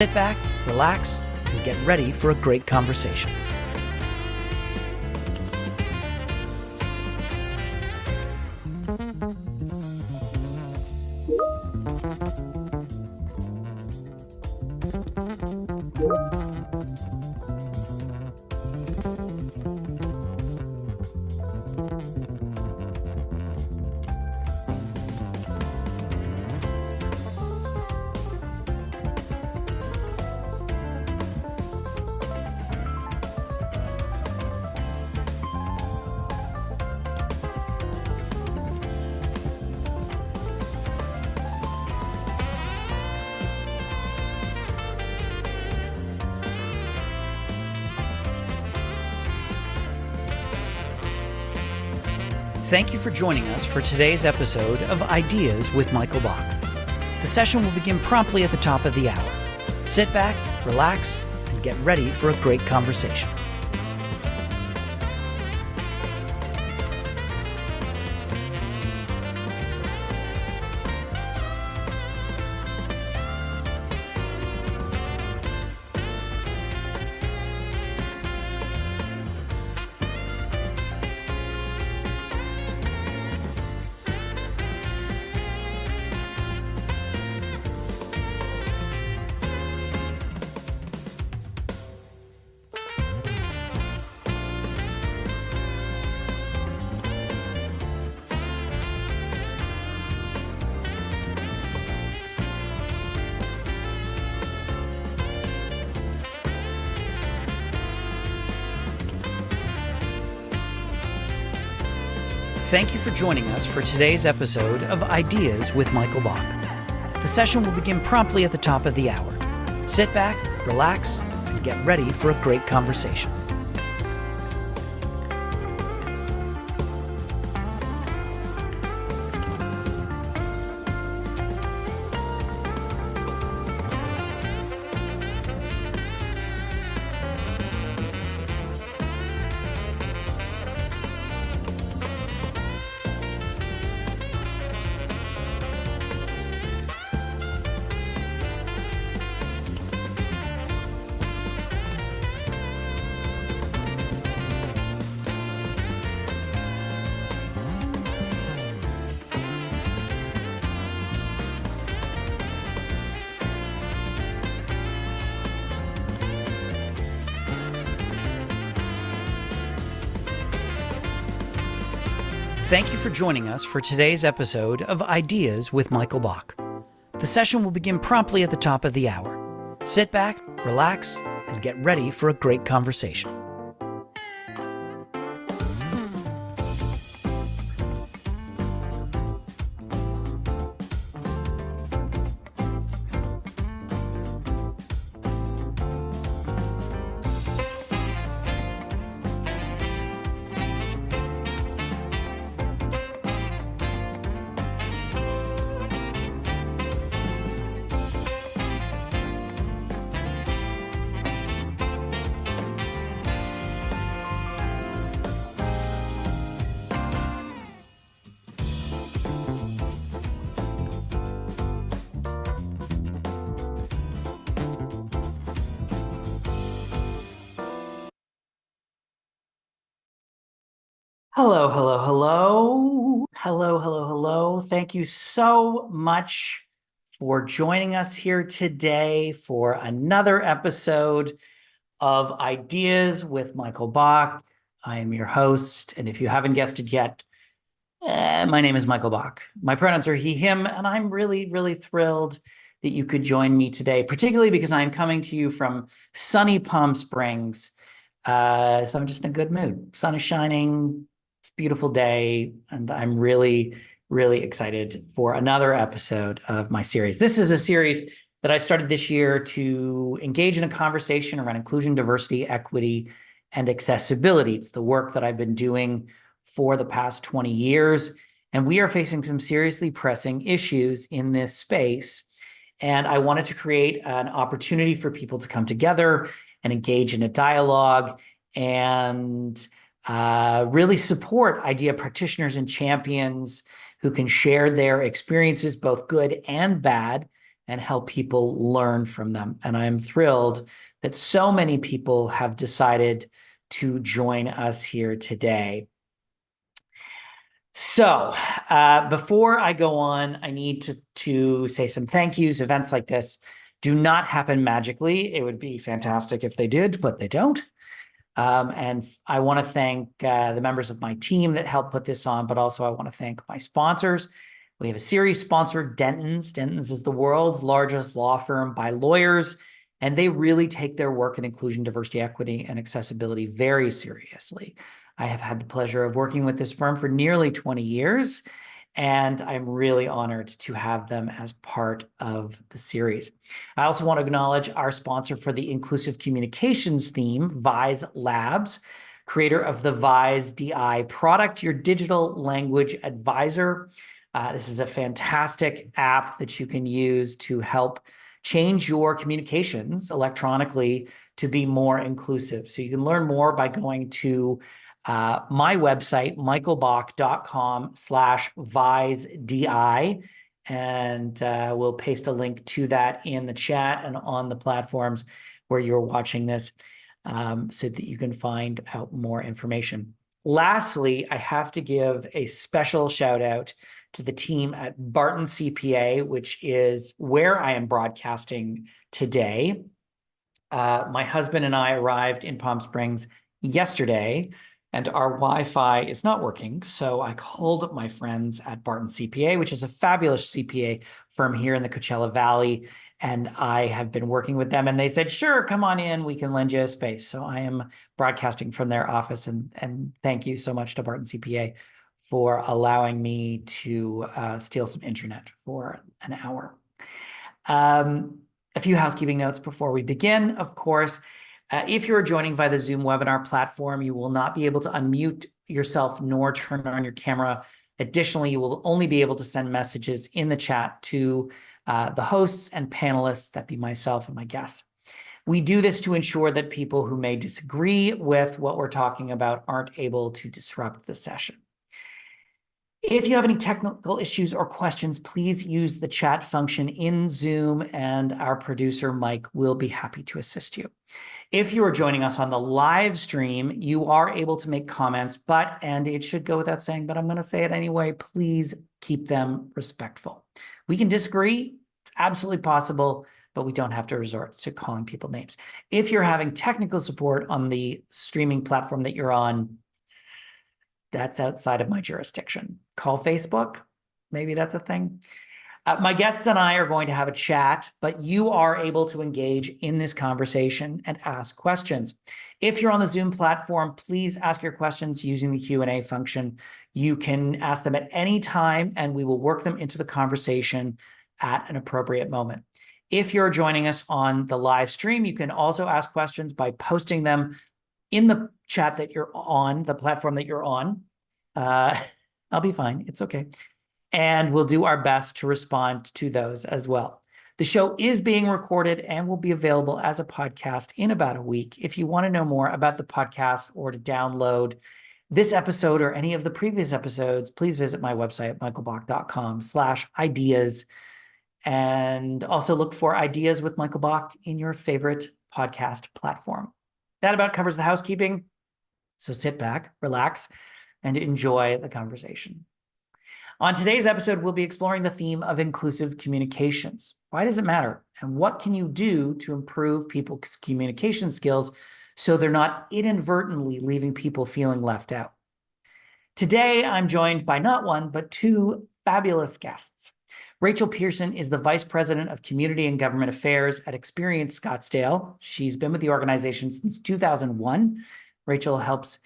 Sit back, relax, and get ready for a great conversation. Thank you for joining us for today's episode of Ideas with Michael Bach. The session will begin promptly at the top of the hour. Sit back, relax, and get ready for a great conversation. Thank you for joining us for today's episode of Ideas with Michael Bach. The session will begin promptly at the top of the hour. Sit back, relax, and get ready for a great conversation. Thank you for joining us for today's episode of Ideas with Michael Bach. The session will begin promptly at the top of the hour. Sit back, relax, and get ready for a great conversation. Hello, hello, hello. Hello, hello, hello. Thank you so much for joining us here today for another episode of Ideas with Michael Bach. I am your host, and if you haven't guessed it yet, my name is Michael Bach. My pronouns are he, him, and I'm really, really thrilled that you could join me today, particularly because I'm coming to you from sunny Palm Springs. So I'm just in a good mood. Sun is shining. It's a beautiful day, and I'm really, really excited for another episode of my series. This is a series that I started this year to engage in a conversation around inclusion, diversity, equity, and accessibility. It's the work that I've been doing for the past 20 years, and we are facing some seriously pressing issues in this space. And I wanted to create an opportunity for people to come together and engage in a dialogue and really support IDEA practitioners and champions who can share their experiences, both good and bad, and help people learn from them. And I'm thrilled that so many people have decided to join us here today. So before I go on, I need to say some thank yous. Events like this do not happen magically. It would be fantastic if they did, but they don't. And I want to thank the members of my team that helped put this on, but also I want to thank my sponsors. We have a series sponsor, Dentons. Dentons is the world's largest law firm by lawyers, and they really take their work in inclusion, diversity, equity, and accessibility very seriously. I have had the pleasure of working with this firm for nearly 20 years, and I'm really honored to have them as part of the series. I also want to acknowledge our sponsor for the Inclusive Communications theme, Vise Labs, creator of the Vise DI product, your digital language advisor. This is a fantastic app that you can use to help change your communications electronically to be more inclusive. So you can learn more by going to my website, michaelbach.com/ViseDI, and we'll paste a link to that in the chat and on the platforms where you're watching this so that you can find out more information. Lastly, I have to give a special shout out to the team at Barton CPA, which is where I am broadcasting today. My husband and I arrived in Palm Springs yesterday, and our Wi-Fi is not working. So I called my friends at Barton CPA, which is a fabulous CPA firm here in the Coachella Valley. And I have been working with them, and they said, sure, come on in, we can lend you a space. So I am broadcasting from their office, and thank you so much to Barton CPA for allowing me to steal some internet for an hour. A few housekeeping notes before we begin. Of course, if you're joining via the Zoom webinar platform, you will not be able to unmute yourself nor turn on your camera. Additionally, you will only be able to send messages in the chat to the hosts and panelists, that be myself and my guests. We do this to ensure that people who may disagree with what we're talking about aren't able to disrupt the session. If you have any technical issues or questions, please use the chat function in Zoom, and our producer, Mike, will be happy to assist you. If you are joining us on the live stream, you are able to make comments, and it should go without saying, but I'm going to say it anyway, please keep them respectful. We can disagree, it's absolutely possible, but we don't have to resort to calling people names. If you're having technical support on the streaming platform that you're on, that's outside of my jurisdiction. Call Facebook, maybe that's a thing. My guests and I are going to have a chat, but you are able to engage in this conversation and ask questions. If you're on the Zoom platform, please ask your questions using the Q&A function. You can ask them at any time, and we will work them into the conversation at an appropriate moment. If you're joining us on the live stream, you can also ask questions by posting them in the chat that you're on, the platform that you're on. I'll be fine. It's okay. And we'll do our best to respond to those as well. The show is being recorded and will be available as a podcast in about a week. If you want to know more about the podcast or to download this episode or any of the previous episodes, please visit my website, michaelbach.com/ideas. And also look for Ideas with Michael Bach in your favorite podcast platform. That about covers the housekeeping. So sit back, relax, and enjoy the conversation. On today's episode, we'll be exploring the theme of inclusive communications. Why does it matter? And what can you do to improve people's communication skills so they're not inadvertently leaving people feeling left out? Today, I'm joined by not one, but two fabulous guests. Rachel Pearson is the Vice President of Community and Government Affairs at Experience Scottsdale. She's been with the organization since 2001. Rachel has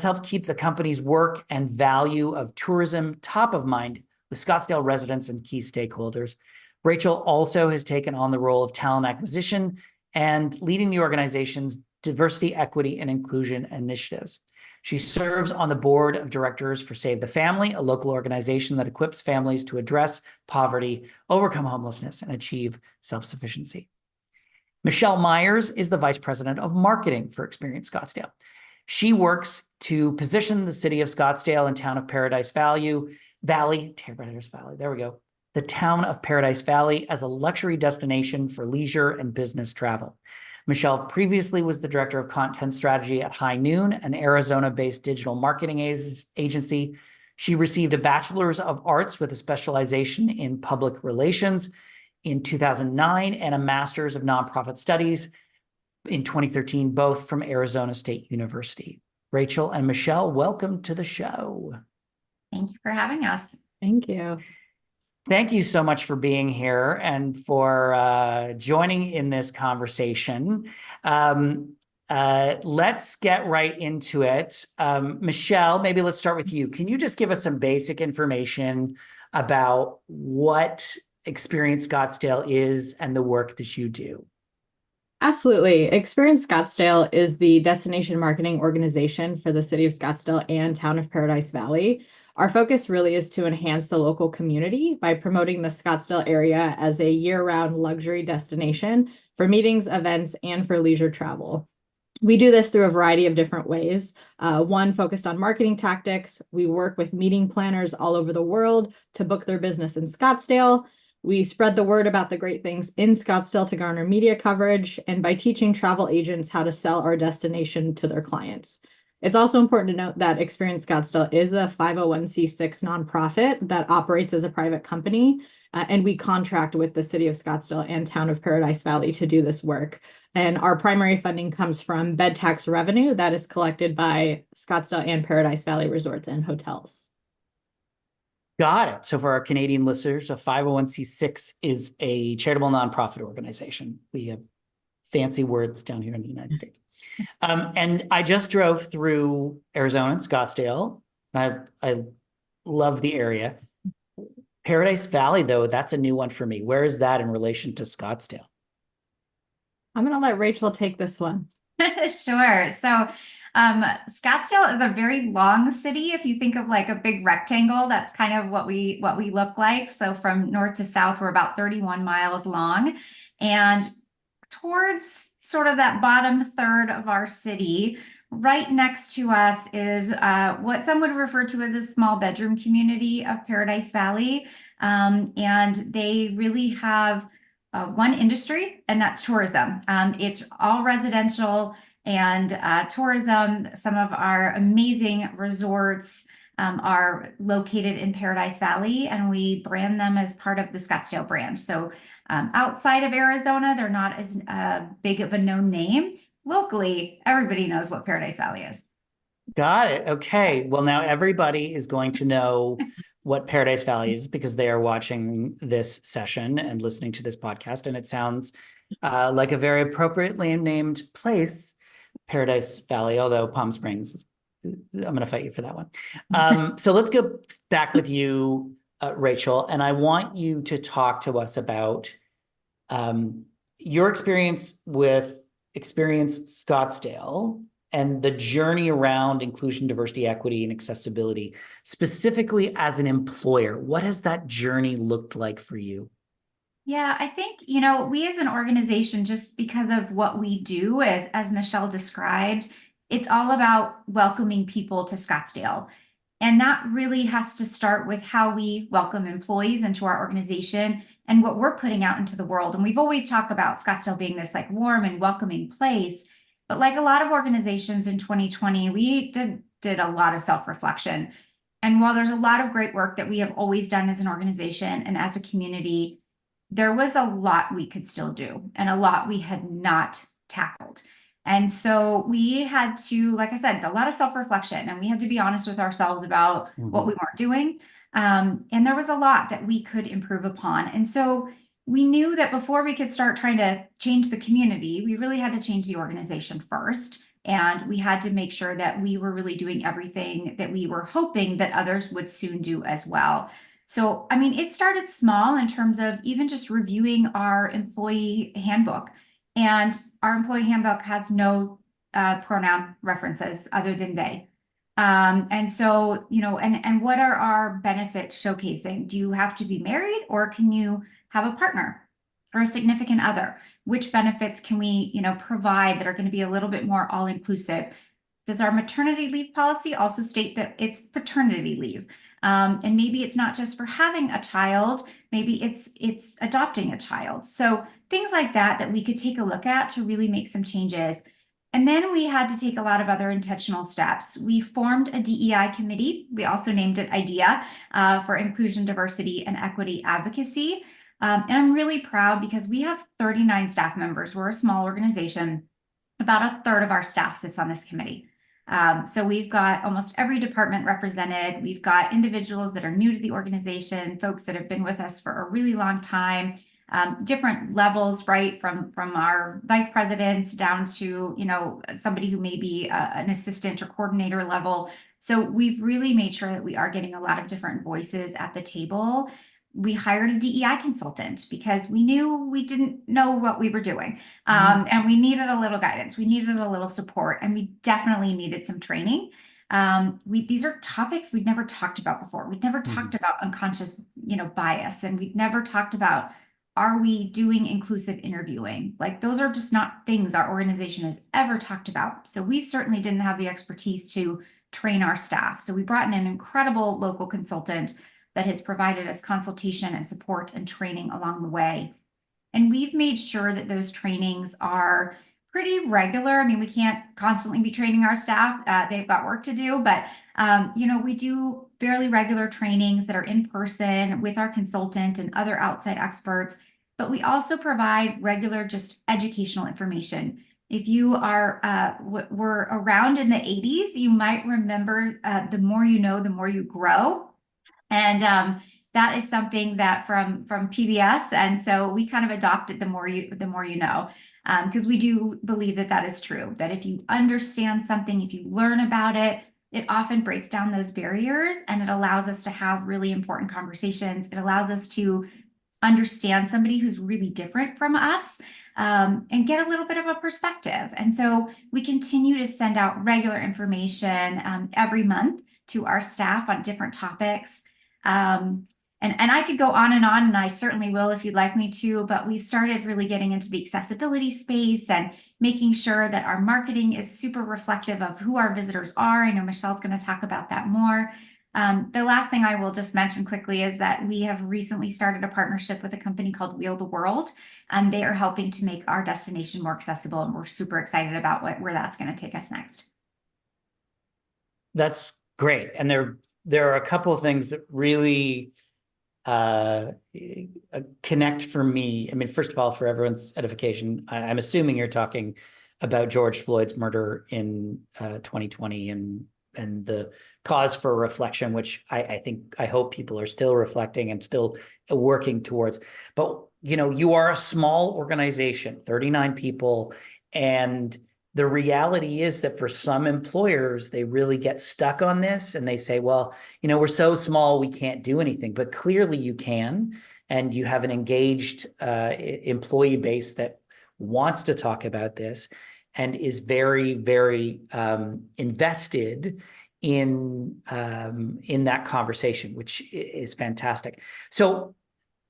helped keep the company's work and value of tourism top of mind with Scottsdale residents and key stakeholders. Rachel also has taken on the role of talent acquisition and leading the organization's diversity, equity, and inclusion initiatives. She serves on the board of directors for Save the Family, a local organization that equips families to address poverty, overcome homelessness, and achieve self-sufficiency. Michelle Myers is the Vice President of Marketing for Experience Scottsdale. She works to position the city of Scottsdale and town of Paradise Valley, there we go, the town of Paradise Valley as a luxury destination for leisure and business travel. Michelle previously was the director of content strategy at High Noon, an Arizona-based digital marketing agency. She received a bachelor's of arts with a specialization in public relations in 2009 and a master's of nonprofit studies in 2013, both from Arizona State University. Rachel and Michelle, welcome to the show. Thank you for having us. Thank you. Thank you so much for being here and for joining in this conversation. Let's get right into it. Michelle, maybe let's start with you. Can you just give us some basic information about what Experience Scottsdale is and the work that you do? Absolutely. Experience Scottsdale is the destination marketing organization for the city of Scottsdale and town of Paradise Valley. Our focus really is to enhance the local community by promoting the Scottsdale area as a year-round luxury destination for meetings, events, and for leisure travel. We do this through a variety of different ways. One focused on marketing tactics. We work with meeting planners all over the world to book their business in Scottsdale. We spread the word about the great things in Scottsdale to garner media coverage, and by teaching travel agents how to sell our destination to their clients. It's also important to note that Experience Scottsdale is a 501c6 nonprofit that operates as a private company, and we contract with the city of Scottsdale and town of Paradise Valley to do this work. And our primary funding comes from bed tax revenue that is collected by Scottsdale and Paradise Valley resorts and hotels. Got it. So for our Canadian listeners, a 501c6 is a charitable nonprofit organization. We have fancy words down here in the United States. And I just drove through Arizona and Scottsdale. And I love the area. Paradise Valley, though, that's a new one for me. Where is that in relation to Scottsdale? I'm going to let Rachel take this one. Sure. So Scottsdale is a very long city. If you think of like a big rectangle, that's kind of what we look like. So from north to south, we're about 31 miles long. And towards sort of that bottom third of our city, right next to us is what some would refer to as a small bedroom community of Paradise Valley. And they really have one industry, and that's tourism. It's all residential and tourism. Some of our amazing resorts are located in Paradise Valley, and we brand them as part of the Scottsdale brand. So outside of Arizona, they're not as big of a known name. Locally, everybody knows what Paradise Valley is. Got it. Okay. Well, now everybody is going to know what Paradise Valley is because they are watching this session and listening to this podcast. And it sounds like a very appropriately named place, Paradise Valley, although Palm Springs, I'm going to fight you for that one. So let's go back with you, Rachel, and I want you to talk to us about your experience with Experience Scottsdale and the journey around inclusion, diversity, equity, and accessibility, specifically as an employer. What has that journey looked like for you? Yeah, I think, we as an organization, just because of what we do, as Michelle described, it's all about welcoming people to Scottsdale. And that really has to start with how we welcome employees into our organization and what we're putting out into the world. And we've always talked about Scottsdale being this like warm and welcoming place. But like a lot of organizations in 2020, we did a lot of self-reflection. And while there's a lot of great work that we have always done as an organization and as a community, there was a lot we could still do and a lot we had not tackled. And so we had to, like I said, a lot of self-reflection, and we had to be honest with ourselves about what we weren't doing. And there was a lot that we could improve upon. And so we knew that before we could start trying to change the community, we really had to change the organization first. And we had to make sure that we were really doing everything that we were hoping that others would soon do as well. So, I mean, it started small in terms of even just reviewing our employee handbook. And our employee handbook has no pronoun references other than they. And so, and what are our benefits showcasing? Do you have to be married, or can you have a partner or a significant other? Which benefits can we, provide that are going to be a little bit more all-inclusive? Does our maternity leave policy also state that it's paternity leave? And maybe it's not just for having a child, maybe it's adopting a child. So things like that we could take a look at to really make some changes. And then we had to take a lot of other intentional steps. We formed a DEI committee. We also named it IDEA, for Inclusion, Diversity, and Equity Advocacy. And I'm really proud because we have 39 staff members. We're a small organization. About a third of our staff sits on this committee. So we've got almost every department represented. We've got individuals that are new to the organization, folks that have been with us for a really long time, different levels, right? From our vice presidents down to, somebody who may be an assistant or coordinator level. So we've really made sure that we are getting a lot of different voices at the table. We hired a DEI consultant because we knew we didn't know what we were doing. And we needed a little guidance. We needed a little support, and we definitely needed some training. These are topics we'd never talked about before. We'd never talked about unconscious, bias, and we'd never talked about, are we doing inclusive interviewing? Like, those are just not things our organization has ever talked about. So we certainly didn't have the expertise to train our staff. So we brought in an incredible local consultant that has provided us consultation and support and training along the way. And we've made sure that those trainings are pretty regular. I mean, we can't constantly be training our staff. They've got work to do, but we do fairly regular trainings that are in person with our consultant and other outside experts. But we also provide regular just educational information. If you were around in the 80s, you might remember the more you know, the more you grow. And that is something that from PBS, and so we kind of adopted the more you know, because we do believe that is true. That if you understand something, if you learn about it, it often breaks down those barriers, and it allows us to have really important conversations. It allows us to understand somebody who's really different from us, and get a little bit of a perspective. And so we continue to send out regular information every month to our staff on different topics. And I could go on, and I certainly will if you'd like me to, but we've started really getting into the accessibility space and making sure that our marketing is super reflective of who our visitors are. I know Michelle's going to talk about that more. The last thing I will just mention quickly is that we have recently started a partnership with a company called Wheel the World, and they are helping to make our destination more accessible, and we're super excited about where that's going to take us next. That's great. And there are a couple of things that really connect for me. I mean, first of all, for everyone's edification, I'm assuming you're talking about George Floyd's murder in 2020 and the cause for reflection, which I hope people are still reflecting and still working towards. But, you are a small organization, 39 people, and the reality is that for some employers, they really get stuck on this and they say, well, we're so small, we can't do anything. But clearly you can, and you have an engaged employee base that wants to talk about this and is very, very invested in that conversation, which is fantastic. So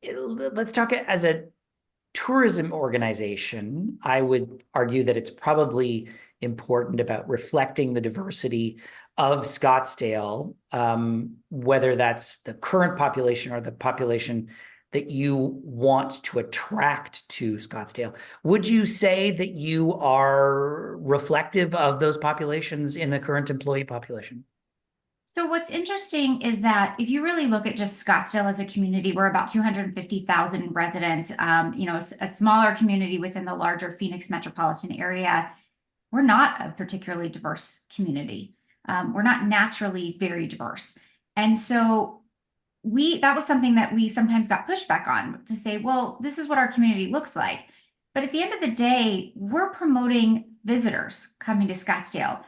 let's talk as a tourism organization. I would argue that it's probably important about reflecting the diversity of Scottsdale, whether that's the current population or the population that you want to attract to Scottsdale. Would you say that you are reflective of those populations in the current employee population? So what's interesting is that if you really look at just Scottsdale as a community, we're about 250,000 residents, a smaller community within the larger Phoenix metropolitan area. We're not a particularly diverse community. We're not naturally very diverse. And so that was something that we sometimes got pushback on, to say, well, this is what our community looks like. But at the end of the day, we're promoting visitors coming to Scottsdale.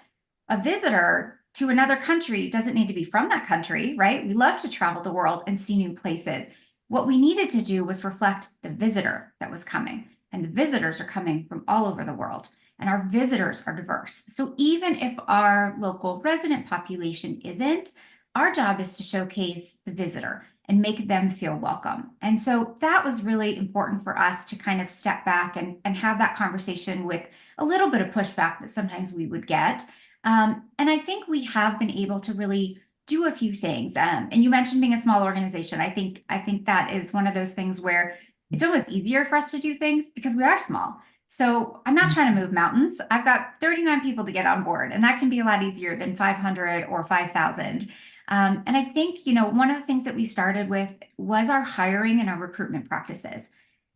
A visitor to another country doesn't need to be from that country, right? We love to travel the world and see new places. What we needed to do was reflect the visitor that was coming, and the visitors are coming from all over the world, and our visitors are diverse. So even if our local resident population isn't, our job is to showcase the visitor and make them feel welcome. And so that was really important for us to kind of step back and have that conversation with a little bit of pushback that sometimes we would get. And I think we have been able to really do a few things. And you mentioned being a small organization. I think that is one of those things where it's almost easier for us to do things because we are small. So I'm not trying to move mountains. I've got 39 people to get on board, and that can be a lot easier than 500 or 5,000. And I think, one of the things that we started with was our hiring and our recruitment practices.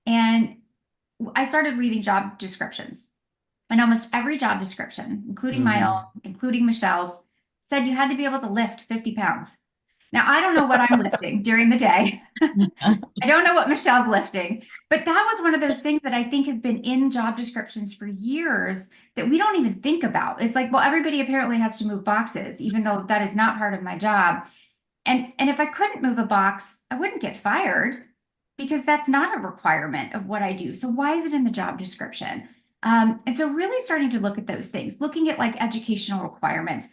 And I started reading job descriptions, and almost every job description, including my own, including Michelle's, said you had to be able to lift 50 pounds. Now, I don't know what I'm lifting during the day. I don't know what Michelle's lifting, but that was one of those things that I think has been in job descriptions for years that we don't even think about. It's like, well, everybody apparently has to move boxes, even though that is not part of my job. And if I couldn't move a box, I wouldn't get fired because that's not a requirement of what I do. So why is it in the job description? And so really starting to look at those things, looking at like educational requirements.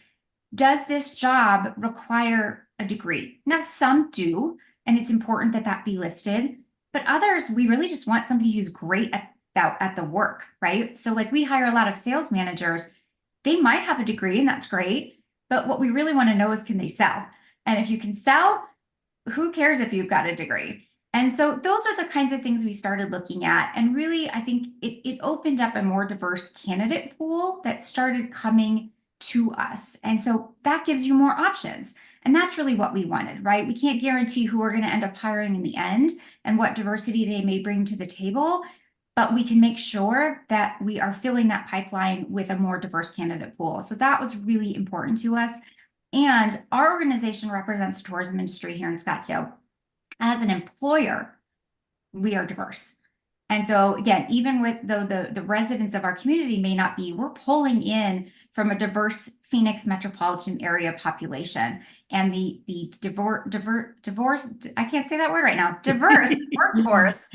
Does this job require a degree? Now, some do, and it's important that that be listed, but others, we really just want somebody who's great at the work, right? So like we hire a lot of sales managers, they might have a degree and that's great, but what we really want to know is, can they sell? And if you can sell, who cares if you've got a degree? And so those are the kinds of things we started looking at. And really, I think it opened up a more diverse candidate pool that started coming to us. And so that gives you more options. And that's really what we wanted, right? We can't guarantee who we're going to end up hiring in the end and what diversity they may bring to the table, but we can make sure that we are filling that pipeline with a more diverse candidate pool. So that was really important to us. And our organization represents the tourism industry here in Scottsdale. As an employer, we are diverse. And so again, even with the residents of our community may not be, we're pulling in from a diverse Phoenix metropolitan area population, and the divorce, I can't say that word right now, diverse workforce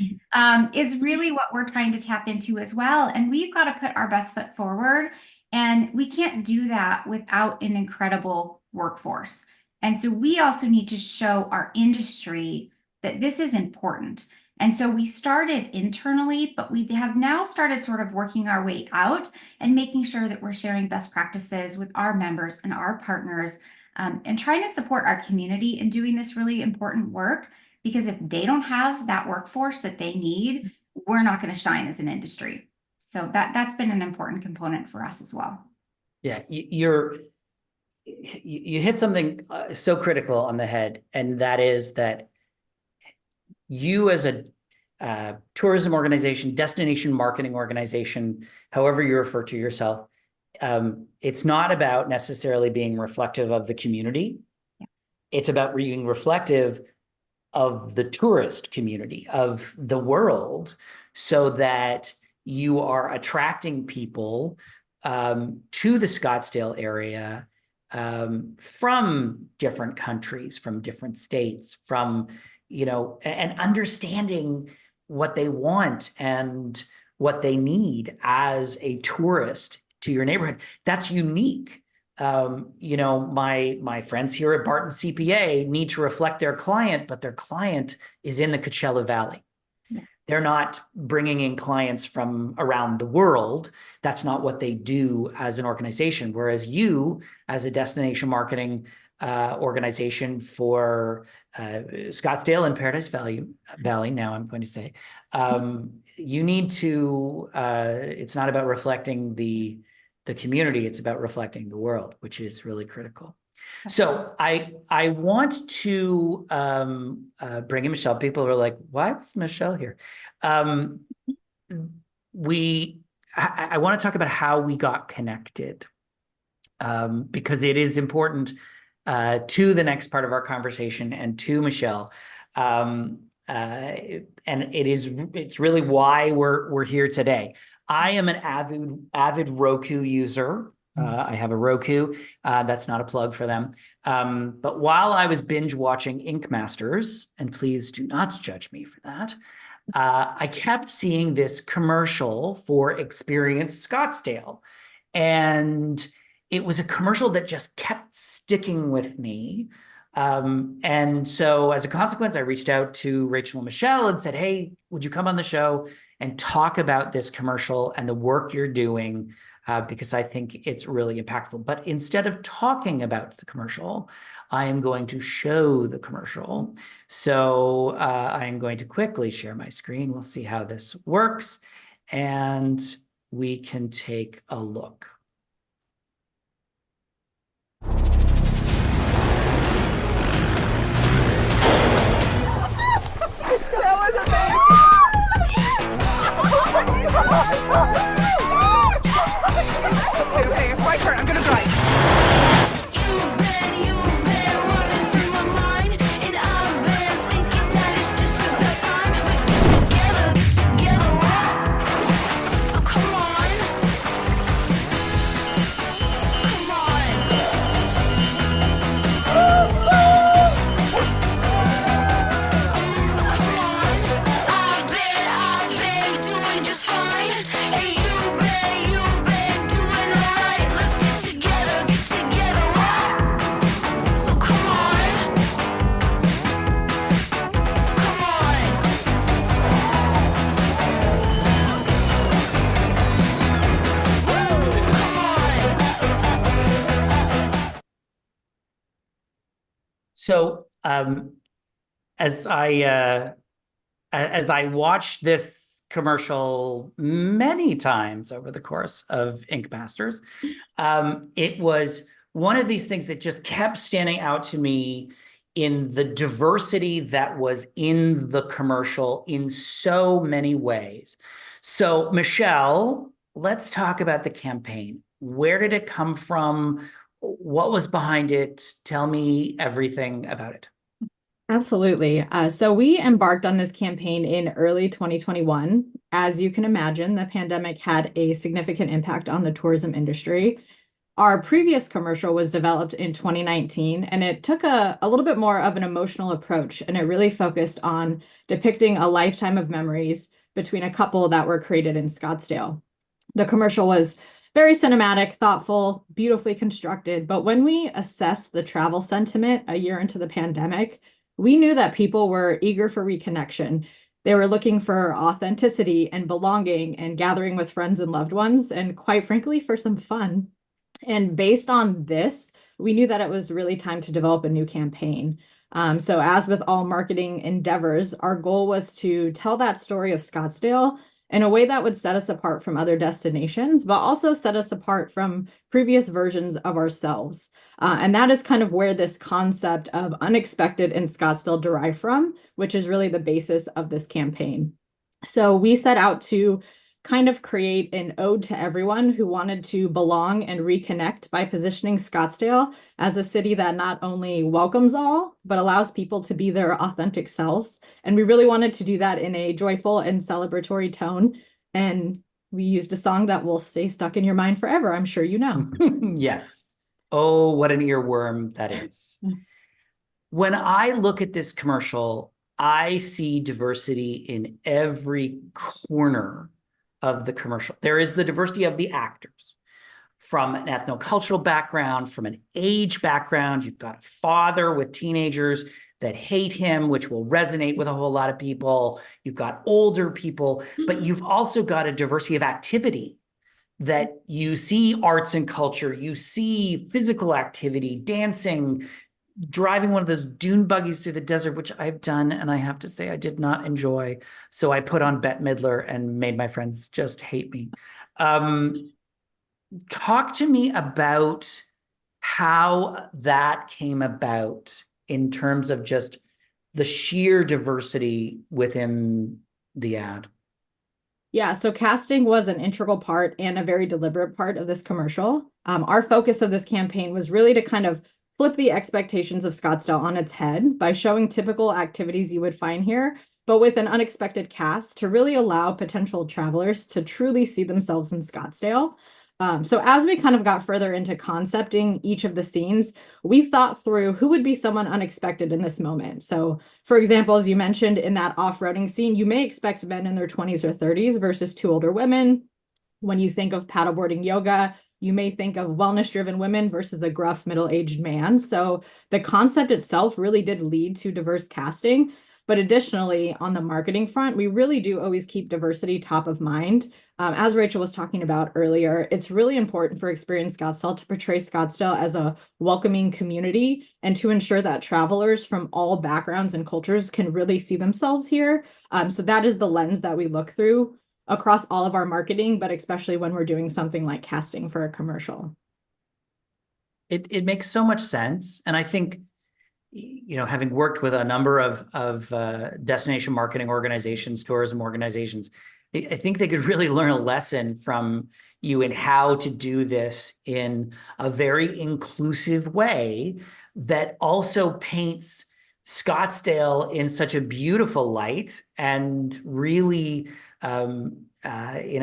is really what we're trying to tap into as well. And we've got to put our best foot forward, and we can't do that without an incredible workforce. And so we also need to show our industry that this is important. And so we started internally, but we have now started sort of working our way out and making sure that we're sharing best practices with our members and our partners, and trying to support our community in doing this really important work. Because if they don't have that workforce that they need, we're not going to shine as an industry. So that's been an important component for us as well. Yeah, you hit something so critical on the head, and that is that you as a tourism organization, destination marketing organization, however you refer to yourself, it's not about necessarily being reflective of the community. Yeah. It's about being reflective of the tourist community, of the world, so that you are attracting people to the Scottsdale area from different countries, from different states, from, and understanding what they want and what they need as a tourist to your neighborhood. That's unique. My friends here at Barton CPA need to reflect their client, but their client is in the Coachella Valley. They're not bringing in clients from around the world. That's not what they do as an organization. Whereas you, as a destination marketing organization for Scottsdale and Paradise Valley, now I'm going to say, you need to, it's not about reflecting the community, it's about reflecting the world, which is really critical. So I want to bring in Michelle. People are like, why is Michelle here? I want to talk about how we got connected, because it is important to the next part of our conversation and to Michelle. And it's really why we're here today. I am an avid Roku user. I have a Roku. That's not a plug for them. But while I was binge watching Ink Masters, and please do not judge me for that, I kept seeing this commercial for Experience Scottsdale. And it was a commercial that just kept sticking with me. And so as a consequence, I reached out to Rachel and Michelle and said, hey, would you come on the show and talk about this commercial and the work you're doing? Because I think it's really impactful. But instead of talking about the commercial, I am going to show the commercial. So I am going to quickly share my screen. We'll see how this works. And we can take a look. Okay, it's my turn. I'm gonna drive. You've been running through my mind, and I've been thinking that it's just about time we get together, right? So come on, So come on. I've been doing just fine, and you've been doing alright. Let's get together, right? So come on, come on. So as I watched this commercial many times over the course of Ink Masters, it was one of these things that just kept standing out to me in the diversity that was in the commercial in so many ways. So, Michelle, let's talk about the campaign. Where did it come from? What was behind it? Tell me everything about it. Absolutely. So we embarked on this campaign in early 2021. As you can imagine, the pandemic had a significant impact on the tourism industry. Our previous commercial was developed in 2019, and it took a little bit more of an emotional approach, and it really focused on depicting a lifetime of memories between a couple that were created in Scottsdale. The commercial was very cinematic, thoughtful, beautifully constructed, but when we assessed the travel sentiment a year into the pandemic, we knew that people were eager for reconnection. They were looking for authenticity and belonging and gathering with friends and loved ones, and quite frankly, for some fun. And based on this, we knew that it was really time to develop a new campaign. So as with all marketing endeavors, our goal was to tell that story of Scottsdale in a way that would set us apart from other destinations, but also set us apart from previous versions of ourselves. And that is kind of where this concept of unexpected in Scottsdale derived from, which is really the basis of this campaign. So we set out to kind of create an ode to everyone who wanted to belong and reconnect by positioning Scottsdale as a city that not only welcomes all, but allows people to be their authentic selves. And we really wanted to do that in a joyful and celebratory tone. And we used a song that will stay stuck in your mind forever, I'm sure you know. Yes. Oh, what an earworm that is. When I look at this commercial, I see diversity in every corner of the commercial. There is the diversity of the actors from an ethnocultural background, from an age background. You've got a father with teenagers that hate him, which will resonate with a whole lot of people. You've got older people, but you've also got a diversity of activity that you see arts and culture, you see physical activity, dancing, driving one of those dune buggies through the desert, which I've done, and I have to say I did not enjoy. So I put on Bette Midler and made my friends just hate me. Talk to me about how that came about in terms of just the sheer diversity within the ad. Yeah, so casting was an integral part and a very deliberate part of this commercial. Our focus of this campaign was really to kind of flip the expectations of Scottsdale on its head by showing typical activities you would find here, but with an unexpected cast to really allow potential travelers to truly see themselves in Scottsdale. So as we kind of got further into concepting each of the scenes, we thought through who would be someone unexpected in this moment. So for example, as you mentioned in that off-roading scene, you may expect men in their 20s or 30s versus two older women. When you think of paddleboarding yoga, you may think of wellness-driven women versus a gruff middle-aged man. So the concept itself really did lead to diverse casting. But additionally, on the marketing front, we really do always keep diversity top of mind. As Rachel was talking about earlier, it's really important for Experience Scottsdale to portray Scottsdale as a welcoming community and to ensure that travelers from all backgrounds and cultures can really see themselves here. So that is the lens that we look through across all of our marketing, but especially when we're doing something like casting for a commercial. It makes so much sense. And I think, having worked with a number of destination marketing organizations, tourism organizations, I think they could really learn a lesson from you in how to do this in a very inclusive way that also paints Scottsdale in such a beautiful light and really in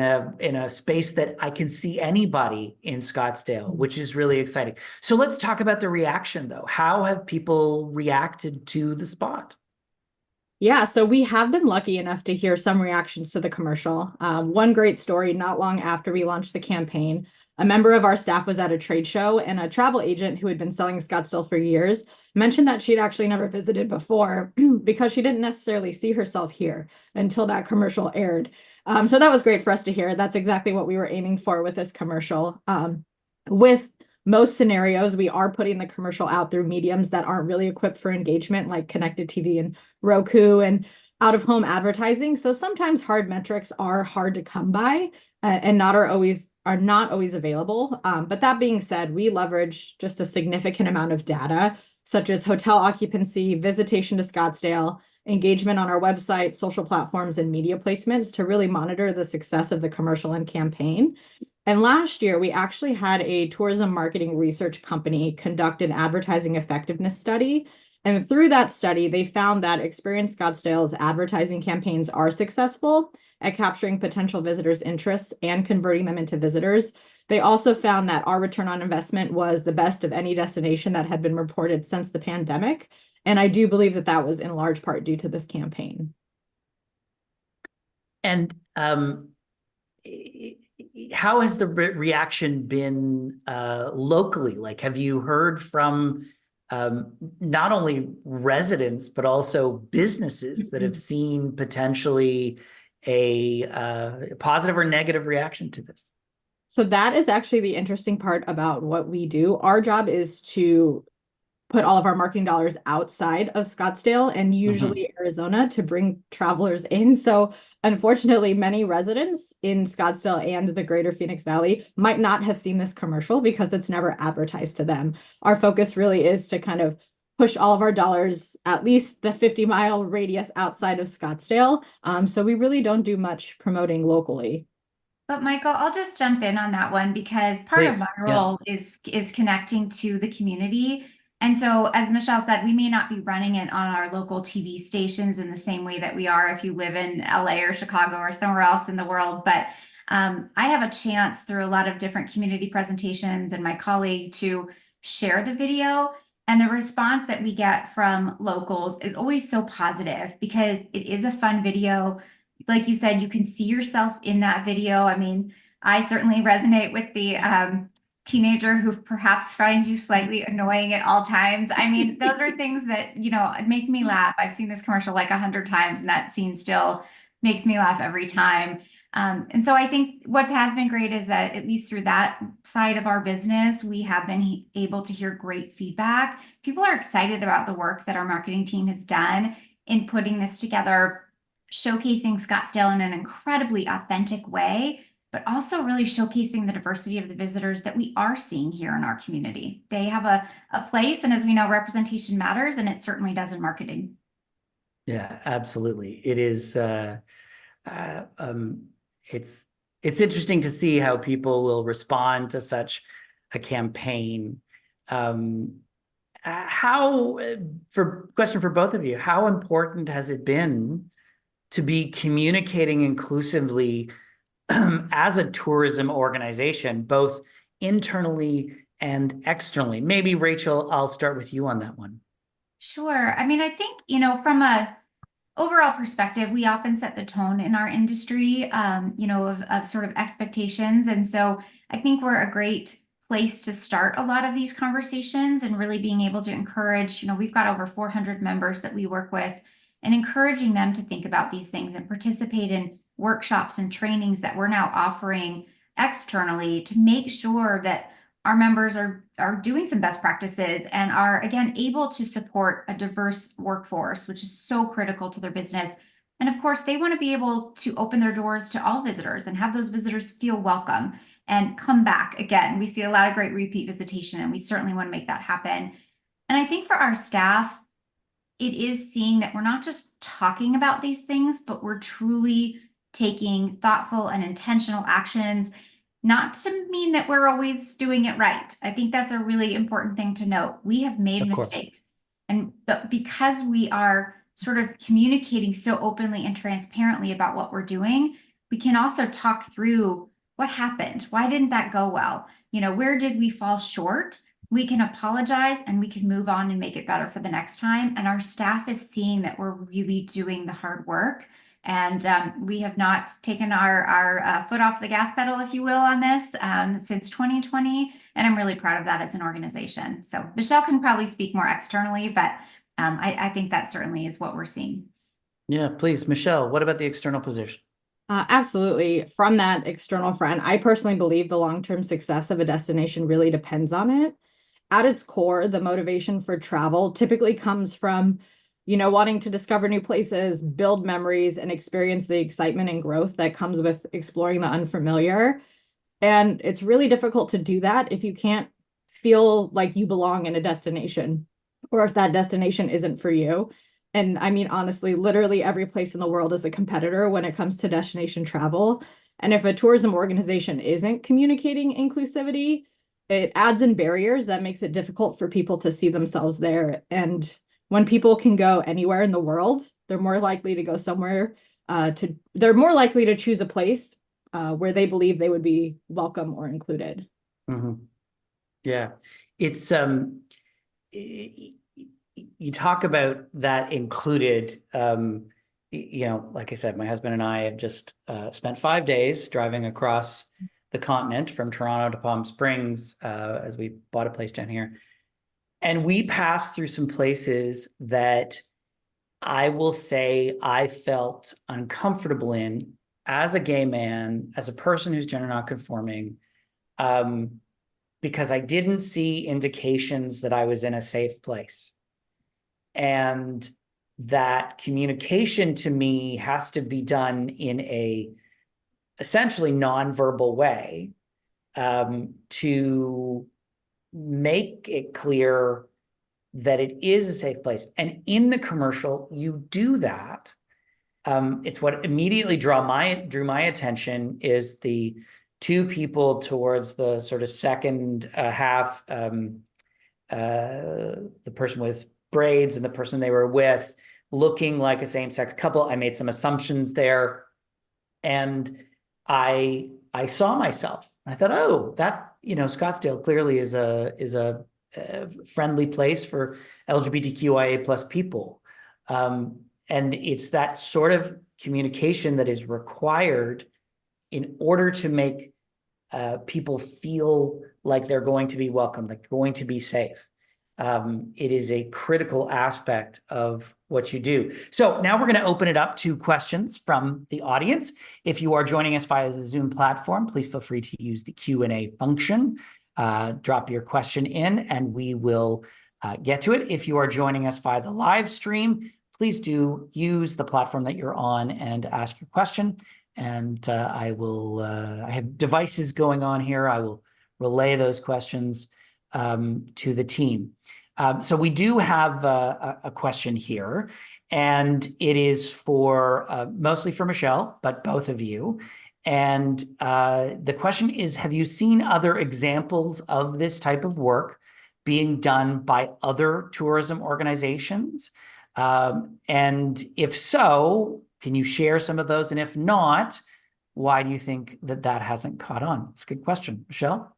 a space that I can see anybody in Scottsdale, which is really exciting. So let's talk about the reaction, though. How have people reacted to the spot? Yeah, so we have been lucky enough to hear some reactions to the commercial. One great story, not long after we launched the campaign, a member of our staff was at a trade show, and a travel agent who had been selling Scottsdale for years mentioned that she'd actually never visited before because she didn't necessarily see herself here until that commercial aired. So that was great for us to hear. That's exactly what we were aiming for with this commercial. With most scenarios, we are putting the commercial out through mediums that aren't really equipped for engagement, like connected TV and Roku and out-of-home advertising. So sometimes hard metrics are hard to come by and not always available. But that being said, we leverage just a significant amount of data, such as hotel occupancy, visitation to Scottsdale, engagement on our website, social platforms, and media placements to really monitor the success of the commercial and campaign. And last year, we actually had a tourism marketing research company conduct an advertising effectiveness study. And through that study, they found that Experience Scottsdale's advertising campaigns are successful at capturing potential visitors' interests and converting them into visitors. They also found that our return on investment was the best of any destination that had been reported since the pandemic. And I do believe that that was in large part due to this campaign. And how has the reaction been locally? Like, have you heard from not only residents, but also businesses that have seen potentially a positive or negative reaction to this? So that is actually the interesting part about what we do. Our job is to put all of our marketing dollars outside of Scottsdale and usually Arizona to bring travelers in. So unfortunately, many residents in Scottsdale and the greater Phoenix Valley might not have seen this commercial because it's never advertised to them. Our focus really is to kind of push all of our dollars at least the 50-mile radius outside of Scottsdale. So we really don't do much promoting locally. But Michael, I'll just jump in on that one because part of Please. my Yeah. role is connecting to the community. And so, as Michelle said, we may not be running it on our local TV stations in the same way that we are if you live in LA or Chicago or somewhere else in the world. But I have a chance through a lot of different community presentations and my colleague to share the video. And the response that we get from locals is always so positive because it is a fun video. Like you said, you can see yourself in that video. I mean, I certainly resonate with the teenager who perhaps finds you slightly annoying at all times. I mean, those are things that, make me laugh. I've seen this commercial like 100 times and that scene still makes me laugh every time. And so I think what has been great is that at least through that side of our business, we have been able to hear great feedback. People are excited about the work that our marketing team has done in putting this together, showcasing Scottsdale in an incredibly authentic way, but also really showcasing the diversity of the visitors that we are seeing here in our community. They have a place, and as we know, representation matters, and it certainly does in marketing. Yeah, absolutely. It is. It's interesting to see how people will respond to such a campaign. Question for both of you: how important has it been to be communicating inclusively as a tourism organization, both internally and externally? Maybe Rachel, I'll start with you on that one. Sure. I mean, I think, from overall perspective, we often set the tone in our industry, of sort of expectations. And so I think we're a great place to start a lot of these conversations and really being able to encourage, we've got over 400 members that we work with, and encouraging them to think about these things and participate in workshops and trainings that we're now offering externally to make sure that our members are doing some best practices and are, again, able to support a diverse workforce, which is so critical to their business. And of course, they want to be able to open their doors to all visitors and have those visitors feel welcome and come back again. We see a lot of great repeat visitation, and we certainly want to make that happen. And I think for our staff, it is seeing that we're not just talking about these things, but we're truly taking thoughtful and intentional actions. Not to mean that we're always doing it right. I think that's a really important thing to note. We have made Of course. mistakes. But because we are sort of communicating so openly and transparently about what we're doing, we can also talk through what happened. Why didn't that go well? Where did we fall short? We can apologize and we can move on and make it better for the next time. And our staff is seeing that we're really doing the hard work. And we have not taken our foot off the gas pedal, if you will, on this since 2020. And I'm really proud of that as an organization. So Michelle can probably speak more externally, but I think that certainly is what we're seeing. Yeah, please, Michelle, what about the external position? Absolutely. From that external front, I personally believe the long-term success of a destination really depends on it. At its core, the motivation for travel typically comes from wanting to discover new places, build memories, and experience the excitement and growth that comes with exploring the unfamiliar. And it's really difficult to do that if you can't feel like you belong in a destination, or if that destination isn't for you. And I mean, honestly, literally every place in the world is a competitor when it comes to destination travel. And if a tourism organization isn't communicating inclusivity, it adds in barriers that makes it difficult for people to see themselves there. And when people can go anywhere in the world, they're more likely to go somewhere they're more likely to choose a place where they believe they would be welcome or included. Mm-hmm. Yeah, it's you talk about that included. Like I said, my husband and I have just spent 5 days driving across the continent from Toronto to Palm Springs as we bought a place down here. And we passed through some places that I will say I felt uncomfortable in as a gay man, as a person who's gender nonconforming, because I didn't see indications that I was in a safe place. And that communication to me has to be done in a essentially nonverbal way to make it clear that it is a safe place. And in the commercial, you do that. It's what immediately drew my attention is the two people towards the sort of second half, the person with braids and the person they were with, looking like a same-sex couple. I made some assumptions there, and I saw myself. I thought, oh, that Scottsdale clearly is a friendly place for LGBTQIA plus people, and it's that sort of communication that is required in order to make people feel like they're going to be welcome, like going to be safe. It is a critical aspect of what you do. So now we're going to open it up to questions from the audience. If you are joining us via the Zoom platform, please feel free to use the Q&A function. Drop your question in and we will get to it. If you are joining us via the live stream, please do use the platform that you're on and ask your question. And I have devices going on here. I will relay those questions to the team. So we do have a question here, and it is for mostly for Michelle, but both of you. And the question is, have you seen other examples of this type of work being done by other tourism organizations? And if so, can you share some of those? And if not, why do you think that hasn't caught on? It's a good question. Michelle?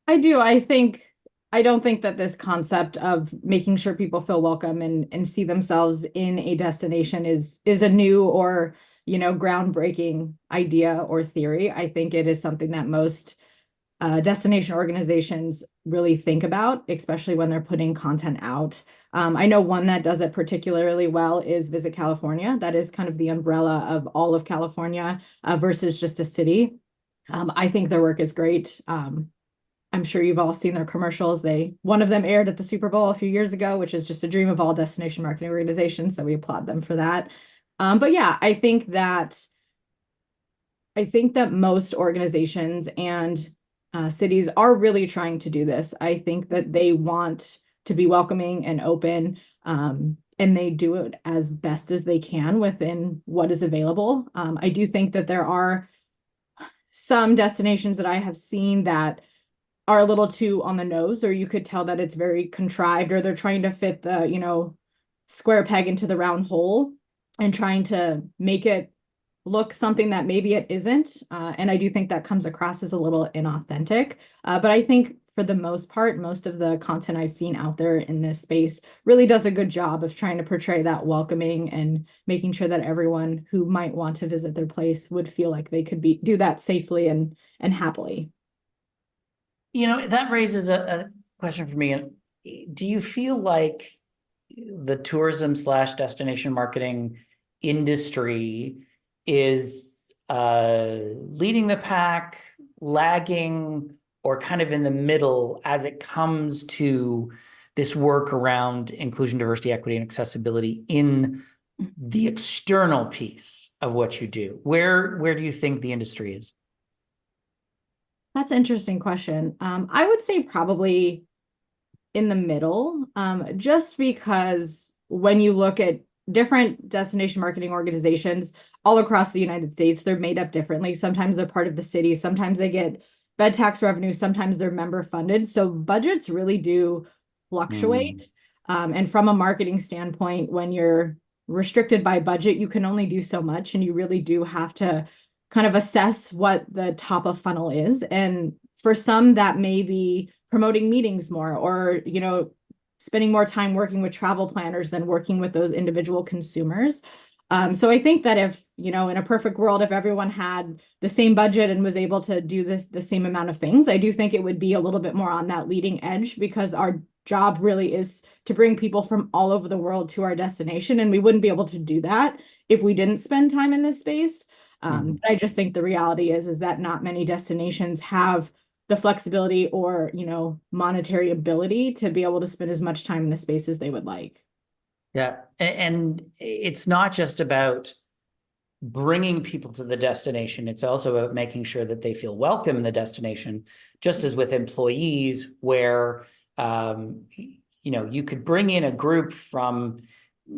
I do. I think I don't think that this concept of making sure people feel welcome and see themselves in a destination is a new or, groundbreaking idea or theory. I think it is something that most destination organizations really think about, especially when they're putting content out. I know one that does it particularly well is Visit California. That is kind of the umbrella of all of California versus just a city. I think their work is great. I'm sure you've all seen their commercials. One of them aired at the Super Bowl a few years ago, which is just a dream of all destination marketing organizations. So we applaud them for that. But yeah, I think that most organizations and cities are really trying to do this. I think that they want to be welcoming and open, and they do it as best as they can within what is available. I do think that there are some destinations that I have seen that are a little too on the nose, or you could tell that it's very contrived, or they're trying to fit the, square peg into the round hole and trying to make it look something that maybe it isn't. And I do think that comes across as a little inauthentic. But I think for the most part, most of the content I've seen out there in this space really does a good job of trying to portray that welcoming and making sure that everyone who might want to visit their place would feel like they could do that safely and happily. That raises a question for me. Do you feel like the tourism / destination marketing industry is leading the pack, lagging, or kind of in the middle as it comes to this work around inclusion, diversity, equity, and accessibility in the external piece of what you do? Where do you think the industry is? That's an interesting question. I would say probably in the middle, just because when you look at different destination marketing organizations all across the United States, they're made up differently. Sometimes they're part of the city, sometimes they get bed tax revenue, sometimes they're member funded. So budgets really do fluctuate. And from a marketing standpoint, when you're restricted by budget, you can only do so much, and you really do have to kind of assess what the top of funnel is. And for some, that may be promoting meetings more, or, spending more time working with travel planners than working with those individual consumers. So I think that if, in a perfect world, if everyone had the same budget and was able to do the same amount of things, I do think it would be a little bit more on that leading edge, because our job really is to bring people from all over the world to our destination. And we wouldn't be able to do that if we didn't spend time in this space. I just think the reality is that not many destinations have the flexibility or, monetary ability to be able to spend as much time in the space as they would like. Yeah. And it's not just about bringing people to the destination. It's also about making sure that they feel welcome in the destination, just as with employees, where, you could bring in a group from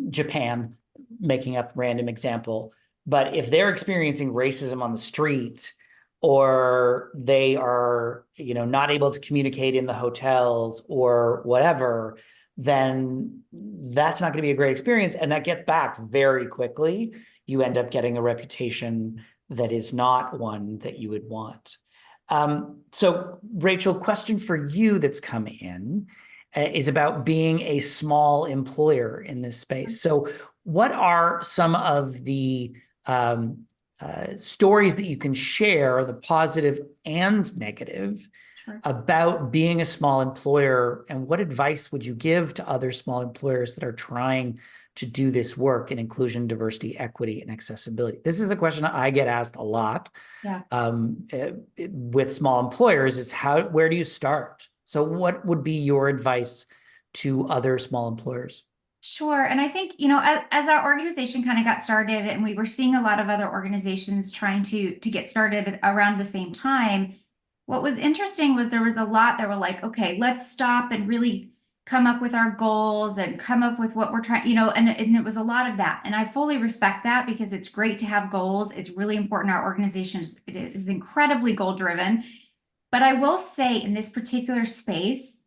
Japan, making up random example, but if they're experiencing racism on the street, or they are, not able to communicate in the hotels or whatever, then that's not going to be a great experience. And that gets back very quickly. You end up getting a reputation that is not one that you would want. So Rachel, question for you that's come in is about being a small employer in this space. So what are some of the stories that you can share, the positive and negative, about being a small employer, and what advice would you give to other small employers that are trying to do this work in inclusion, diversity, equity, and accessibility? This is a question I get asked a lot. Yeah. With small employers is where do you start? So what would be your advice to other small employers? Sure. And I think, as our organization kind of got started, and we were seeing a lot of other organizations trying to get started around the same time, what was interesting was there was a lot that were like, okay, let's stop and really come up with our goals and come up with what we're trying, and it was a lot of that. And I fully respect that, because it's great to have goals. It's really important. Our organization is incredibly goal driven. But I will say, in this particular space,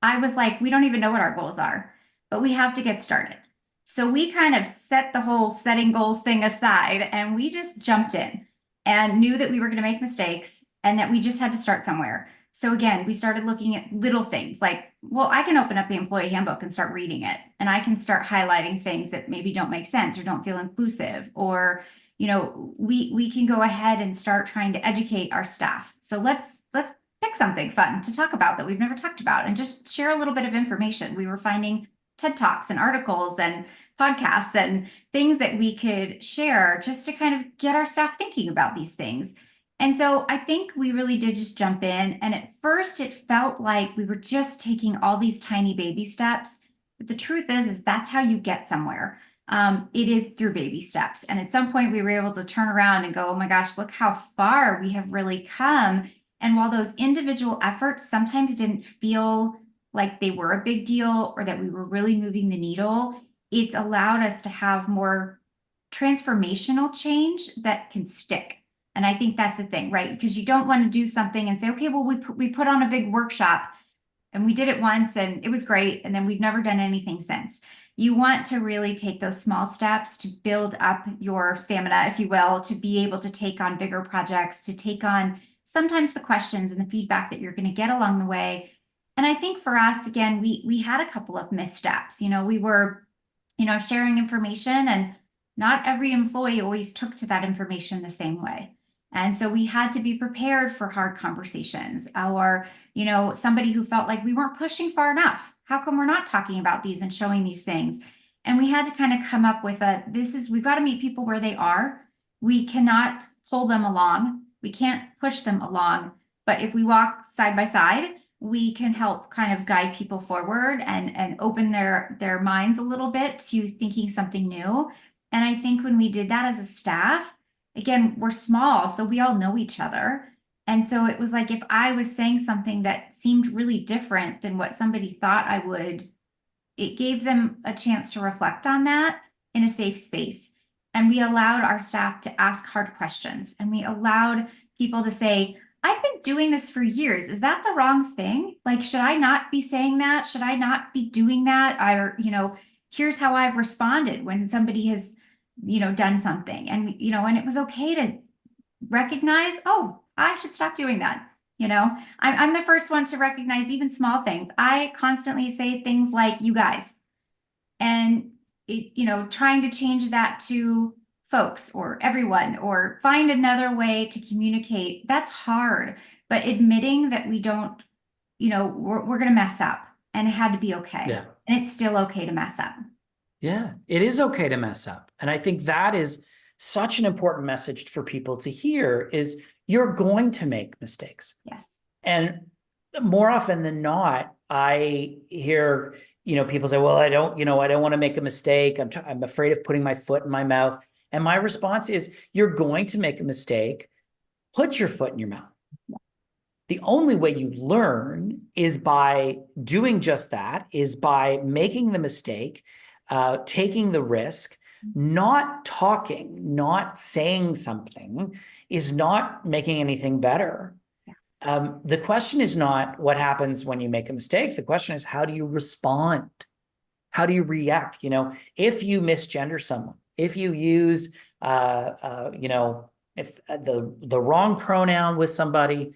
I was like, we don't even know what our goals are, but we have to get started. So we kind of set the whole setting goals thing aside, and we just jumped in and knew that we were going to make mistakes and that we just had to start somewhere. So again, we started looking at little things like, well, I can open up the employee handbook and start reading it, and I can start highlighting things that maybe don't make sense or don't feel inclusive, or, you know, we can go ahead and start trying to educate our staff. So let's pick something fun to talk about that we've never talked about and just share a little bit of information. We were finding TED Talks and articles and podcasts and things that we could share just to kind of get our staff thinking about these things. And so I think we really did just jump in. And at first it felt like we were just taking all these tiny baby steps. But the truth is that's how you get somewhere. It is through baby steps. And at some point we were able to turn around and go, oh my gosh, look how far we have really come. And while those individual efforts sometimes didn't feel like they were a big deal or that we were really moving the needle, it's allowed us to have more transformational change that can stick. And I think that's the thing, right? Because you don't want to do something and say, okay, well, we put on a big workshop and we did it once and it was great, and then we've never done anything since. You want to really take those small steps to build up your stamina, if you will, to be able to take on bigger projects, to take on sometimes the questions and the feedback that you're going to get along the way. And I think for us, again, we had a couple of missteps. You know, we were, you know, sharing information, and not every employee always took to that information the same way. And so we had to be prepared for hard conversations, or, you know, somebody who felt like we weren't pushing far enough. How come we're not talking about these and showing these things? And we had to kind of come up with we've got to meet people where they are. We cannot pull them along. We can't push them along. But if we walk side by side, we can help kind of guide people forward and open their minds a little bit to thinking something new. And I think when we did that as a staff, again, we're small, so we all know each other. And so it was like, if I was saying something that seemed really different than what somebody thought I would, it gave them a chance to reflect on that in a safe space. And we allowed our staff to ask hard questions. And we allowed people to say, I've been doing this for years. Is that the wrong thing? Like, should I not be saying that? Should I not be doing that? You know, here's how I've responded when somebody has, you know, done something. And, you know, and it was okay to recognize, oh, I should stop doing that. You know, I'm the first one to recognize even small things. I constantly say things like, you guys, and you know, trying to change that to folks or everyone, or find another way to communicate. That's hard, but admitting that we don't, you know, we're going to mess up, and it had to be okay. Yeah. And it's still okay to mess up. Yeah, it is okay to mess up. And I think that is such an important message for people to hear, is you're going to make mistakes. Yes. And more often than not, I hear, you know, people say, well, I don't want to make a mistake. I'm afraid of putting my foot in my mouth. And my response is, you're going to make a mistake. Put your foot in your mouth. The only way you learn is by doing just that, is by making the mistake, taking the risk. Not talking, not saying something is not making anything better. The question is not what happens when you make a mistake. The question is, how do you respond? How do you react? You know, if you misgender someone, if you use, you know, if the wrong pronoun with somebody,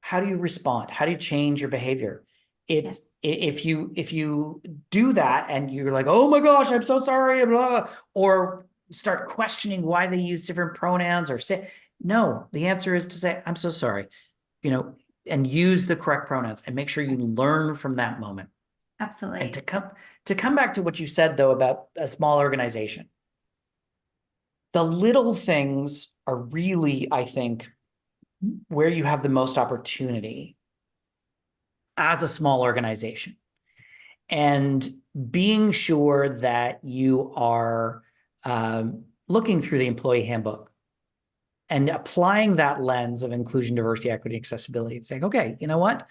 how do you respond? How do you change your behavior? It's if you do that and you're like, oh my gosh, I'm so sorry, blah, or start questioning why they use different pronouns, or say, no, the answer is to say, I'm so sorry, you know, and use the correct pronouns, and make sure you learn from that moment. Absolutely. And to come back to what you said though about a small organization, the little things are really, I think, where you have the most opportunity as a small organization, and being sure that you are looking through the employee handbook and applying that lens of inclusion, diversity, equity, accessibility, and saying, okay, you know what?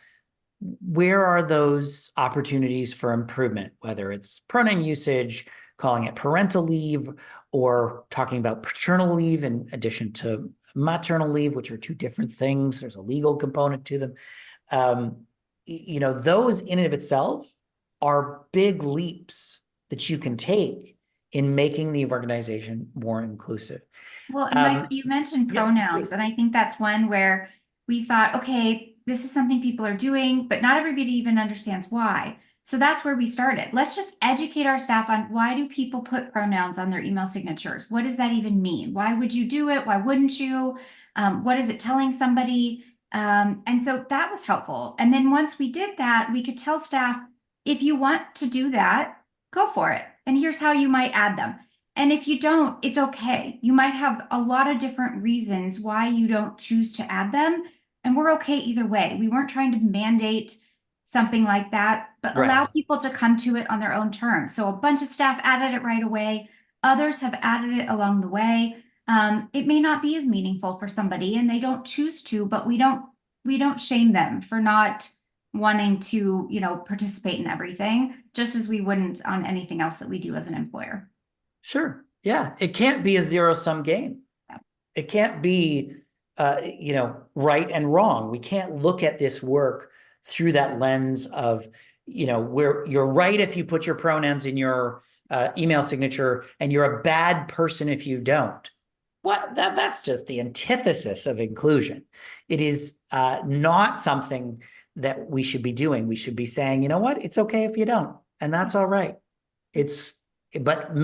Where are those opportunities for improvement? Whether it's pronoun usage, calling it parental leave, or talking about paternal leave in addition to maternal leave, which are two different things. There's a legal component to them. You know, those in and of itself are big leaps that you can take in making the organization more inclusive. Well, and Mike, you mentioned pronouns, and I think that's one where we thought, okay, this is something people are doing, but not everybody even understands why. So that's where we started. Let's just educate our staff on why do people put pronouns on their email signatures? What does that even mean? Why would you do it? Why wouldn't you? What is it telling somebody? And so that was helpful. And then once we did that, we could tell staff, if you want to do that, go for it. And here's how you might add them. And if you don't, it's okay. You might have a lot of different reasons why you don't choose to add them. And we're okay either way. We weren't trying to mandate something like that, but allow Right. people to come to it on their own terms. So a bunch of staff added it right away. Others have added it along the way. It may not be as meaningful for somebody and they don't choose to, but we don't shame them for not wanting to, participate in everything, just as we wouldn't on anything else that we do as an employer. Sure. Yeah. It can't be a zero-sum game. Yeah. It can't be, right and wrong. We can't look at this work through that lens of, where you're right if you put your pronouns in your email signature and you're a bad person if you don't. That's just the antithesis of inclusion. It is not something that we should be doing. We should be saying, you know what, it's okay if you don't, and that's all right. But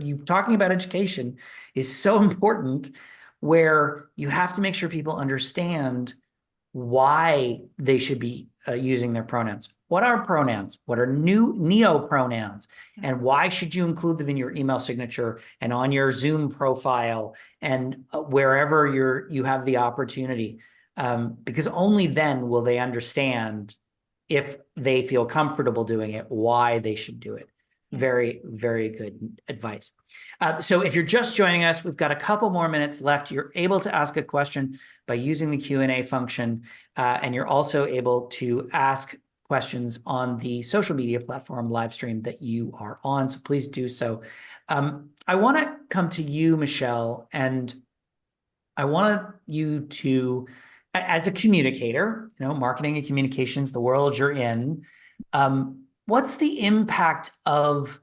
you talking about education is so important, where you have to make sure people understand why they should be using their pronouns. What are pronouns? What are new neo pronouns? And why should you include them in your email signature and on your Zoom profile and wherever you have the opportunity? Because only then will they understand, if they feel comfortable doing it, why they should do it. Very, very good advice. So if you're just joining us, we've got a couple more minutes left. You're able to ask a question by using the Q&A function, and you're also able to ask questions on the social media platform live stream that you are on. So please do so. I want to come to you, Michelle, and I want you to, as a communicator, marketing and communications, the world you're in, what's the impact of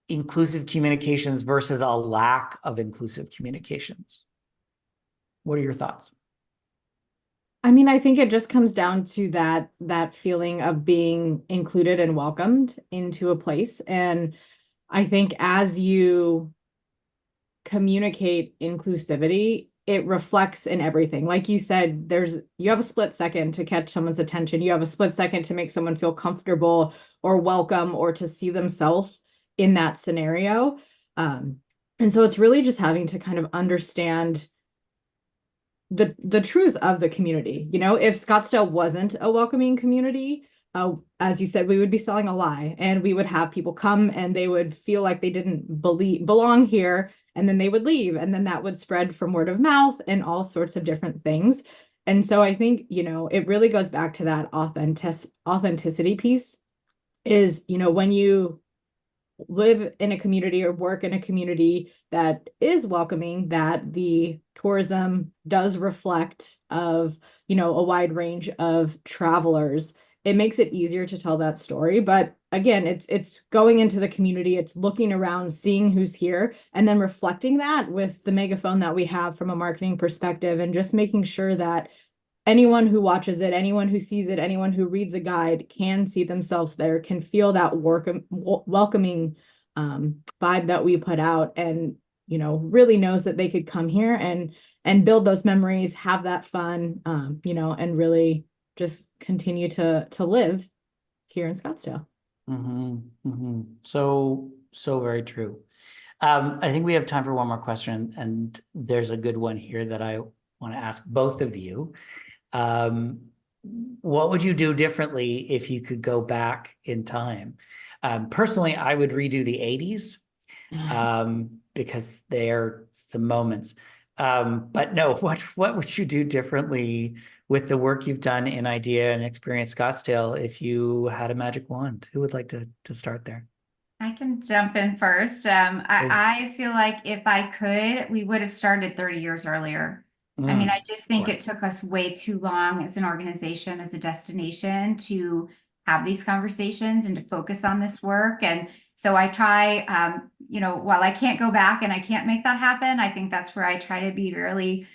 inclusive communications versus a lack of inclusive communications? What are your thoughts? I mean, I think it just comes down to that feeling of being included and welcomed into a place. And I think as you communicate inclusivity, it reflects in everything. Like you said, you have a split second to catch someone's attention. You have a split second to make someone feel comfortable or welcome or to see themselves in that scenario. And so it's really just having to kind of understand the truth of the community. If Scottsdale wasn't a welcoming community, as you said, we would be selling a lie, and we would have people come and they would feel like they didn't belong here, and then they would leave, and then that would spread from word of mouth and all sorts of different things. And so I think, it really goes back to that authenticity piece is, when you live in a community or work in a community that is welcoming, that the tourism does reflect of, a wide range of travelers, it makes it easier to tell that story. But again, it's going into the community, it's looking around, seeing who's here, and then reflecting that with the megaphone that we have from a marketing perspective, and just making sure that anyone who watches it, anyone who sees it, anyone who reads a guide can see themselves there, can feel that welcoming vibe that we put out, and really knows that they could come here and build those memories, have that fun, and really just continue to live here in Scottsdale. So very true. I think we have time for one more question, and there's a good one here that I want to ask both of you. What would you do differently if you could go back in time? Personally, I would redo the 80s because they're some moments. But no, what would you do differently with the work you've done in Idea and Experience Scottsdale if you had a magic wand? Who would like to start there? I can jump in first. I feel like if I could, we would have started 30 years earlier. I mean, I just think it took us way too long as an organization, as a destination, to have these conversations and to focus on this work. And so I try, while I can't go back and I can't make that happen, I think that's where I try to be really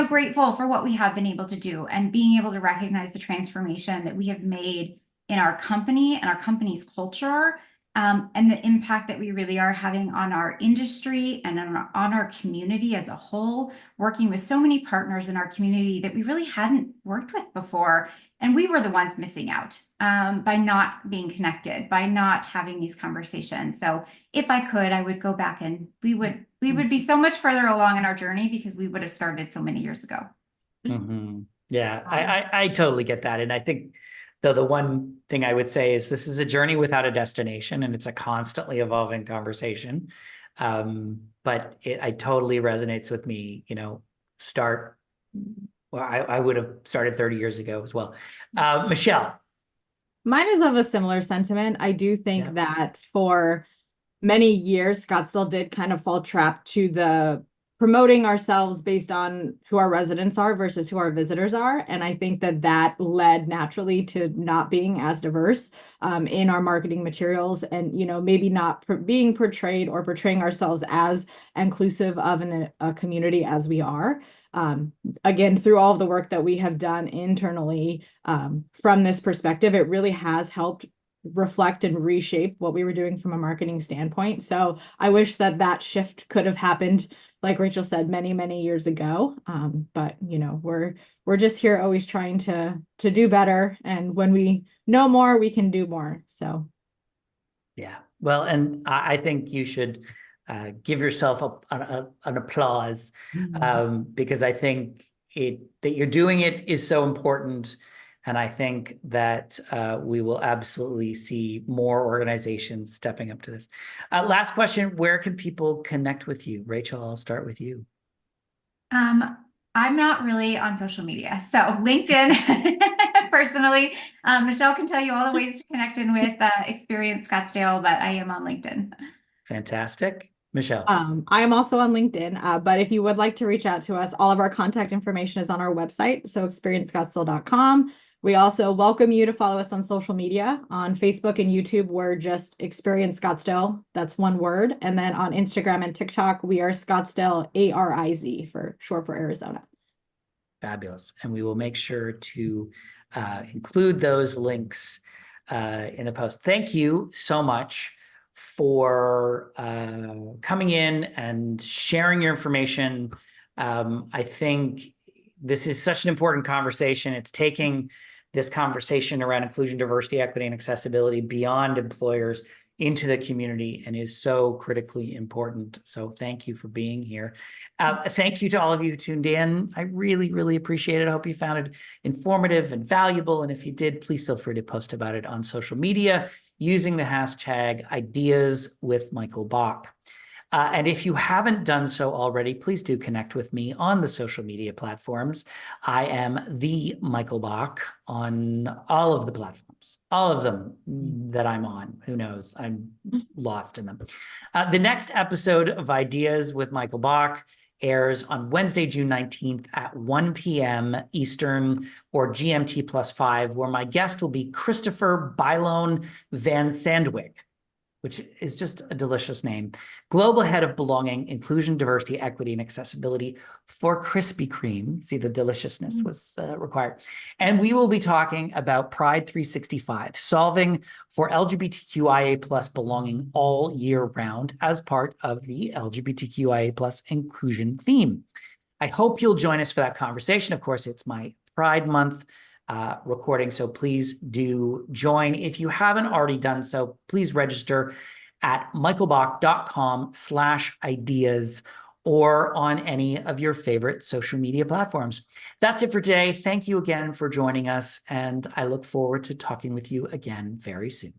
grateful for what we have been able to do and being able to recognize the transformation that we have made in our company and our company's culture, and the impact that we really are having on our industry and on our community as a whole, working with so many partners in our community that we really hadn't worked with before. And we were the ones missing out by not being connected, by not having these conversations. So if I could, I would go back and we would be so much further along in our journey because we would have started so many years ago. Yeah, I totally get that. And I think though the one thing I would say is this is a journey without a destination, and it's a constantly evolving conversation. But it totally resonates with me, I would have started 30 years ago as well. Michelle. Mine is of a similar sentiment. I do think Yeah. that for many years, Scottsdale did kind of fall trap to the promoting ourselves based on who our residents are versus who our visitors are. And I think that that led naturally to not being as diverse in our marketing materials, and, maybe not being portrayed or portraying ourselves as inclusive of a community as we are. Again, through all of the work that we have done internally, from this perspective, it really has helped reflect and reshape what we were doing from a marketing standpoint. So I wish that that shift could have happened, like Rachel said, many, many years ago. But we're just here always trying to do better. And when we know more, we can do more. So Yeah. Well, and I think you should give yourself an applause, because I think that you're doing it is so important. And I think that we will absolutely see more organizations stepping up to this. Last question, where can people connect with you? Rachel, I'll start with you. I'm not really on social media, so LinkedIn personally. Michelle can tell you all the ways to connect in with Experience Scottsdale, but I am on LinkedIn. Fantastic. Michelle. I am also on LinkedIn, but if you would like to reach out to us, all of our contact information is on our website, so experiencescottsdale.com. We also welcome you to follow us on social media. On Facebook and YouTube, we're just Experience Scottsdale. That's one word. And then on Instagram and TikTok, we are Scottsdale ARIZ for short for Arizona. Fabulous. And we will make sure to include those links in the post. Thank you so much for coming in and sharing your information. I think this is such an important conversation. It's taking this conversation around inclusion, diversity, equity, and accessibility beyond employers into the community, and is so critically important. So thank you for being here. Thank you to all of you who tuned in. I really, really appreciate it. I hope you found it informative and valuable. And if you did, please feel free to post about it on social media using the hashtag #IdeasWithMichaelBach. And if you haven't done so already, please do connect with me on the social media platforms. I am the Michael Bach on all of the platforms, all of them that I'm on. Who knows? I'm lost in them. The next episode of Ideas with Michael Bach airs on Wednesday, June 19th at 1 p.m. Eastern or GMT +5, where my guest will be Christopher Bylone Van Sandwyk, which is just a delicious name, Global Head of Belonging, Inclusion, Diversity, Equity, and Accessibility for Krispy Kreme. See, the deliciousness was required. And we will be talking about Pride 365, solving for LGBTQIA+ belonging all year round as part of the LGBTQIA+ inclusion theme. I hope you'll join us for that conversation. Of course, it's my Pride Month recording, so please do join. If you haven't already done so, please register at michaelbach.com/ideas or on any of your favorite social media platforms. That's it for today. Thank you again for joining us, and I look forward to talking with you again very soon.